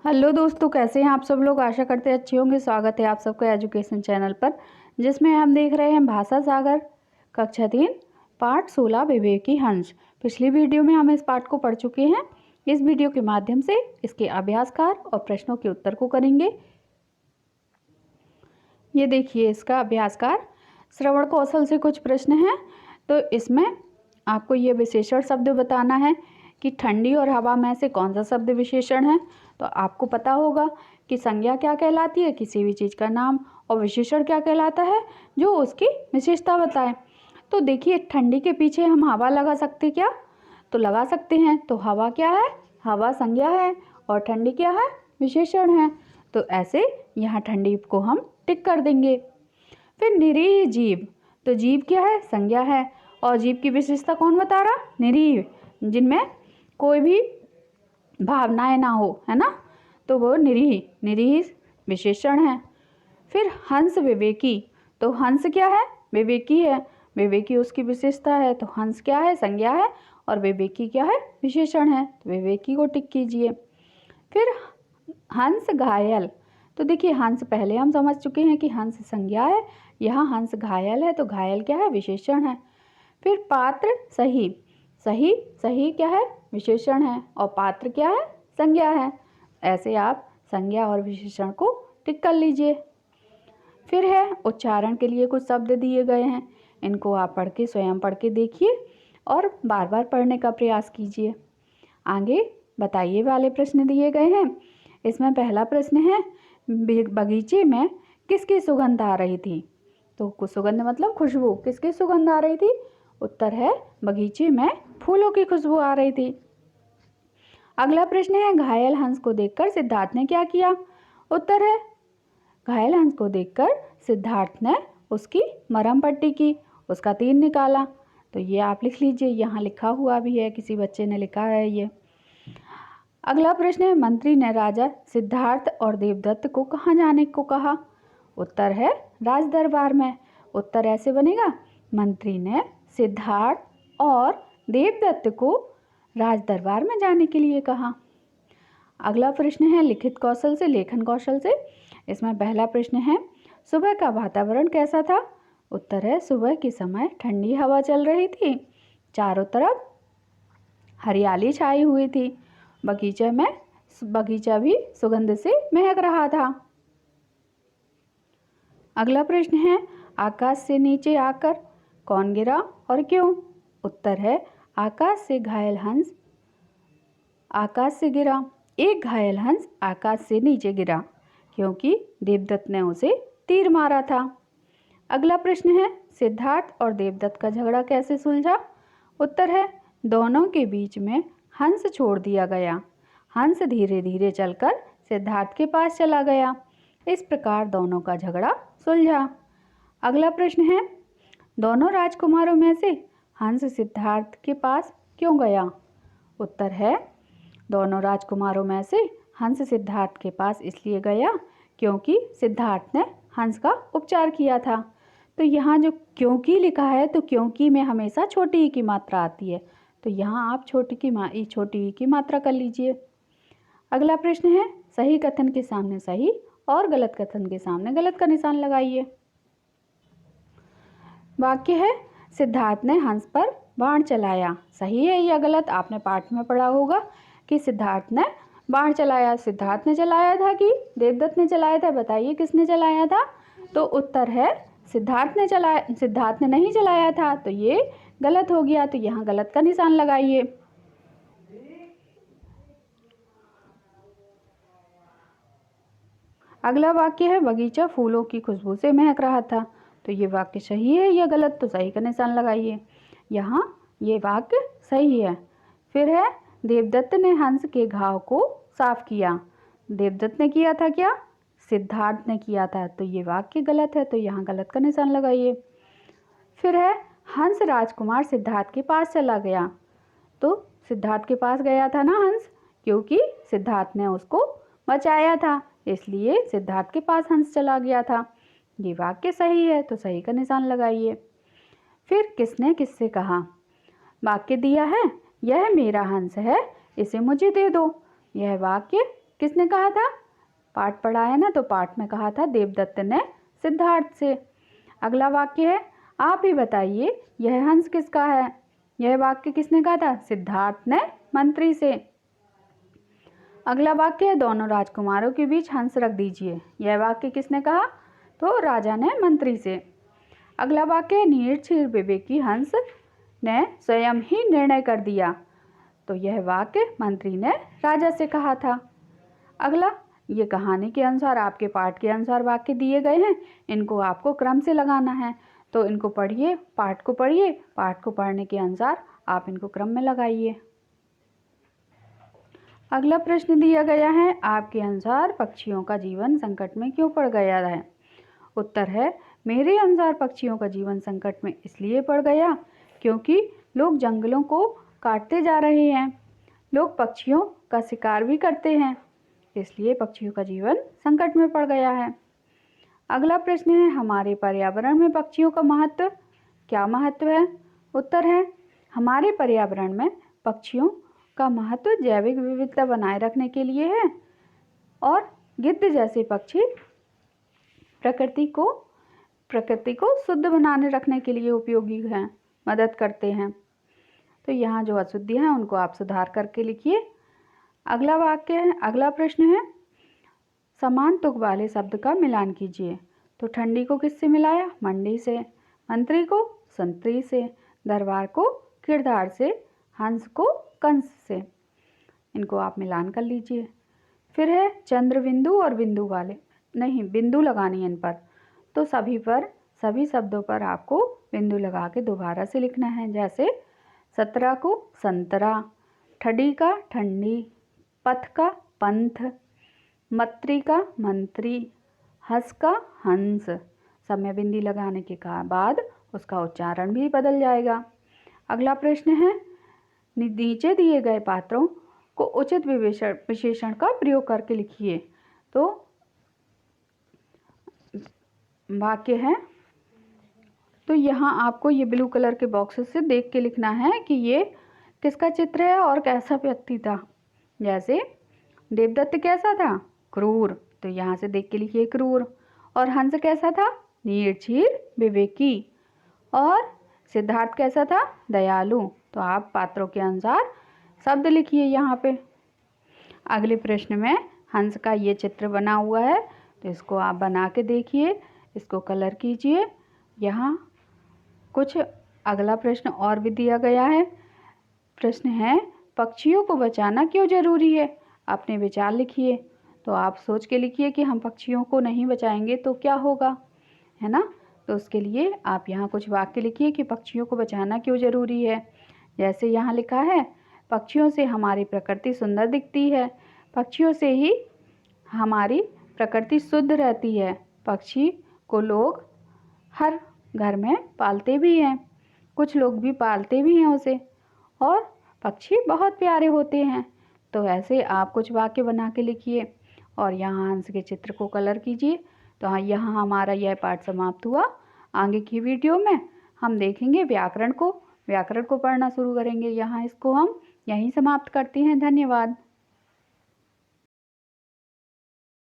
Hello दोस्तों, कैसे हैं आप सब लोग। आशा करते हैं अच्छे होंगे। स्वागत है आप सबका एजुकेशन चैनल पर, जिसमें हम देख रहे हैं भाषा सागर कक्षा 3 पाठ 16 विवेकी हंस। पिछली वीडियो में हम इस पाठ को पढ़ चुके हैं। इस वीडियो के माध्यम से इसके अभ्यासकार और प्रश्नों के उत्तर को करेंगे। ये देखिए इसका अभ्यासकार। श्रवण कौशल से कुछ प्रश्न हैं, तो इसमें आपको ये विशेषण शब्द बताना है कि ठंडी और हवा में से कौन सा शब्द विशेषण है। तो आपको पता होगा कि संज्ञा क्या कहलाती है, किसी भी चीज़ का नाम, और विशेषण क्या कहलाता है, जो उसकी विशेषता बताए। तो देखिए ठंडी के पीछे हम हवा लगा सकते क्या, तो लगा सकते हैं। तो हवा क्या है, हवा संज्ञा है और ठंडी क्या है, विशेषण है। तो ऐसे यहाँ ठंडी को हम टिक कर देंगे। फिर निरीह जीव, तो जीव क्या है, संज्ञा है, और जीव की विशेषता कौन बता रहा, निरीह, जिनमें कोई भी भावनाएं ना हो, है ना, तो वो निरीह विशेषण है। फिर हंस विवेकी, तो हंस क्या है, विवेकी है, विवेकी उसकी विशेषता है। तो हंस क्या है, संज्ञा है, और विवेकी क्या है, विशेषण है। तो विवेकी को टिक कीजिए। फिर हंस घायल, तो देखिए हंस पहले हम समझ चुके हैं कि हंस संज्ञा है, यहाँ हंस घायल है, तो घायल क्या है, विशेषण है। फिर पात्र सही, सही सही क्या है, विशेषण है, और पात्र क्या है, संज्ञा है। ऐसे आप संज्ञा और विशेषण को टिक कर लीजिए। फिर है उच्चारण के लिए कुछ शब्द दिए गए हैं, इनको आप पढ़ के स्वयं पढ़ के देखिए और बार बार पढ़ने का प्रयास कीजिए। आगे बताइए वाले प्रश्न दिए गए हैं। इसमें पहला प्रश्न है, बगीचे में किसकी सुगंध आ रही थी। तो सुगंध मतलब खुशबू, किसकी सुगंध आ रही थी। उत्तर है बगीचे में फूलों की खुशबू आ रही थी। अगला प्रश्न है, घायल हंस को देखकर सिद्धार्थ ने क्या किया। उत्तर है घायल हंस को देखकर सिद्धार्थ ने उसकी मरहम पट्टी की, उसका तीर निकाला। तो ये आप लिख लीजिए, यहाँ लिखा हुआ भी है, किसी बच्चे ने लिखा है ये। अगला प्रश्न है, मंत्री ने राजा सिद्धार्थ और देवदत्त को कहाँ जाने को कहा। उत्तर है राज दरबार में। उत्तर ऐसे बनेगा, मंत्री ने सिद्धार्थ और देवदत्त को राज दरबार में जाने के लिए कहा। अगला प्रश्न है, लिखित कौशल से लेखन कौशल से। इसमें पहला प्रश्न है, सुबह का वातावरण कैसा था। उत्तर है सुबह के समय ठंडी हवा चल रही थी, चारों तरफ हरियाली छाई हुई थी, बगीचा भी सुगंध से महक रहा था। अगला प्रश्न है, आकाश से नीचे आकर कौन गिरा और क्यों। उत्तर है आकाश से गिरा, एक घायल हंस आकाश से नीचे गिरा क्योंकि देवदत्त ने उसे तीर मारा था। अगला प्रश्न है, सिद्धार्थ और देवदत्त का झगड़ा कैसे सुलझा। उत्तर है दोनों के बीच में हंस छोड़ दिया गया, हंस धीरे धीरे चलकर सिद्धार्थ के पास चला गया, इस प्रकार दोनों का झगड़ा सुलझा। अगला प्रश्न है, दोनों राजकुमारों में से हंस सिद्धार्थ के पास क्यों गया। उत्तर है दोनों राजकुमारों में से हंस सिद्धार्थ के पास इसलिए गया क्योंकि सिद्धार्थ ने हंस का उपचार किया था। तो यहाँ जो क्योंकि लिखा है, तो क्योंकि में हमेशा छोटी ई की मात्रा आती है, तो यहाँ आप छोटी ई की मात्रा कर लीजिए। अगला प्रश्न है, सही कथन के सामने सही और गलत कथन के सामने गलत का निशान लगाइए। वाक्य है, सिद्धार्थ ने हंस पर बाण चलाया। सही है या गलत, आपने पाठ में पढ़ा होगा कि सिद्धार्थ ने बाण चलाया। सिद्धार्थ ने चलाया था कि देवदत्त ने चलाया था, बताइए किसने चलाया था। तो उत्तर है सिद्धार्थ ने नहीं चलाया था, तो ये गलत हो गया, तो यहाँ गलत का निशान लगाइए। अगला वाक्य है, बगीचा फूलों की खुशबू से महक रहा था। तो ये वाक्य सही है या गलत, तो सही का निशान लगाइए। यहाँ ये वाक्य सही है। फिर है, देवदत्त ने हंस के घाव को साफ किया। देवदत्त ने किया था क्या, सिद्धार्थ ने किया था, तो ये वाक्य गलत है, तो यहाँ गलत का निशान लगाइए। फिर है, हंस राजकुमार सिद्धार्थ के पास चला गया। तो सिद्धार्थ के पास गया था ना हंस, क्योंकि सिद्धार्थ ने उसको बचाया था, इसलिए सिद्धार्थ के पास हंस चला गया था। ये वाक्य सही है, तो सही का निशान लगाइए। फिर किसने किससे कहा। वाक्य दिया है, यह मेरा हंस है, इसे मुझे दे दो। यह वाक्य किसने कहा था? पाठ पढ़ा है ना, तो पाठ में कहा था देवदत्त ने सिद्धार्थ से। अगला वाक्य है, आप ही बताइए यह हंस किसका है? यह वाक्य किसने कहा था? सिद्धार्थ ने मंत्री से। अगला वाक्य है, दोनों राजकुमारों के बीच हंस रख दीजिए। यह वाक्य किसने कहा? तो राजा ने मंत्री से। अगला वाक्य है, नीरछीर विवेकी हंस ने स्वयं ही निर्णय कर दिया। तो यह वाक्य मंत्री ने राजा से कहा था। अगला, ये कहानी के अनुसार, आपके पाठ के अनुसार वाक्य दिए गए हैं, इनको आपको क्रम से लगाना है। तो इनको पढ़िए, पाठ को पढ़िए, पाठ को पढ़ने के अनुसार आप इनको क्रम में लगाइए। अगला प्रश्न दिया गया है, आपके अनुसार पक्षियों का जीवन संकट में क्यों पड़ गया है? उत्तर है, मेरे अनुसार पक्षियों का जीवन संकट में इसलिए पड़ गया क्योंकि लोग जंगलों को काटते जा रहे हैं। लोग पक्षियों का शिकार भी करते हैं, इसलिए पक्षियों का जीवन संकट में पड़ गया है। अगला प्रश्न है, हमारे पर्यावरण में पक्षियों का महत्व, क्या महत्व है? उत्तर है, हमारे पर्यावरण में पक्षियों का महत्व जैविक विविधता बनाए रखने के लिए है और गिद्ध जैसे पक्षी प्रकृति को शुद्ध बनाने रखने के लिए उपयोगी हैं, मदद करते हैं। तो यहाँ जो अशुद्धियाँ हैं उनको आप सुधार करके लिखिए। अगला प्रश्न है, समान तुक वाले शब्द का मिलान कीजिए। तो ठंडी को किससे मिलाया? मंडी से। मंत्री को संतरी से। दरबार को किरदार से। हंस को कंस से। इनको आप मिलान कर लीजिए। फिर है चंद्र बिंदु और बिंदु वाले, नहीं, बिंदु लगानी है इन पर। तो सभी शब्दों पर आपको बिंदु लगा के दोबारा से लिखना है। जैसे 17 को संतरा, ठडी का ठंडी, पथ का पंथ, मंत्री का मंत्री, हंस का हंस। समय बिंदी लगाने के बाद उसका उच्चारण भी बदल जाएगा। अगला प्रश्न है, नीचे दिए गए पात्रों को उचित विशेषण का प्रयोग करके लिखिए। तो वाक्य है, तो यहाँ आपको ये ब्लू कलर के बॉक्सेस से देख के लिखना है कि ये किसका चित्र है और कैसा व्यक्ति था। जैसे देवदत्त कैसा था? क्रूर, तो यहाँ से देख के लिखिए क्रूर। और हंस कैसा था? नीरछीर विवेकी। और सिद्धार्थ कैसा था? दयालु। तो आप पात्रों के अनुसार शब्द लिखिए यहाँ पे। अगले प्रश्न में हंस का ये चित्र बना हुआ है, तो इसको आप बना के देखिए, इसको कलर कीजिए। यहाँ कुछ अगला प्रश्न और भी दिया गया है। प्रश्न है, पक्षियों को बचाना क्यों जरूरी है? अपने विचार लिखिए। तो आप सोच के लिखिए कि हम पक्षियों को नहीं बचाएंगे तो क्या होगा, है ना। तो उसके लिए आप यहाँ कुछ वाक्य लिखिए कि पक्षियों को बचाना क्यों ज़रूरी है। जैसे यहाँ लिखा है, पक्षियों से हमारी प्रकृति सुंदर दिखती है, पक्षियों से ही हमारी प्रकृति शुद्ध रहती है। पक्षी को लोग हर घर में पालते भी हैं, कुछ लोग भी पालते भी हैं उसे, और पक्षी बहुत प्यारे होते हैं। तो ऐसे आप कुछ वाक्य बना के लिखिए और यहाँ हंस के चित्र को कलर कीजिए। तो हाँ, यहाँ हमारा यह पाठ समाप्त हुआ। आगे की वीडियो में हम देखेंगे व्याकरण को पढ़ना शुरू करेंगे। यहाँ इसको हम यहीं समाप्त करते हैं। धन्यवाद।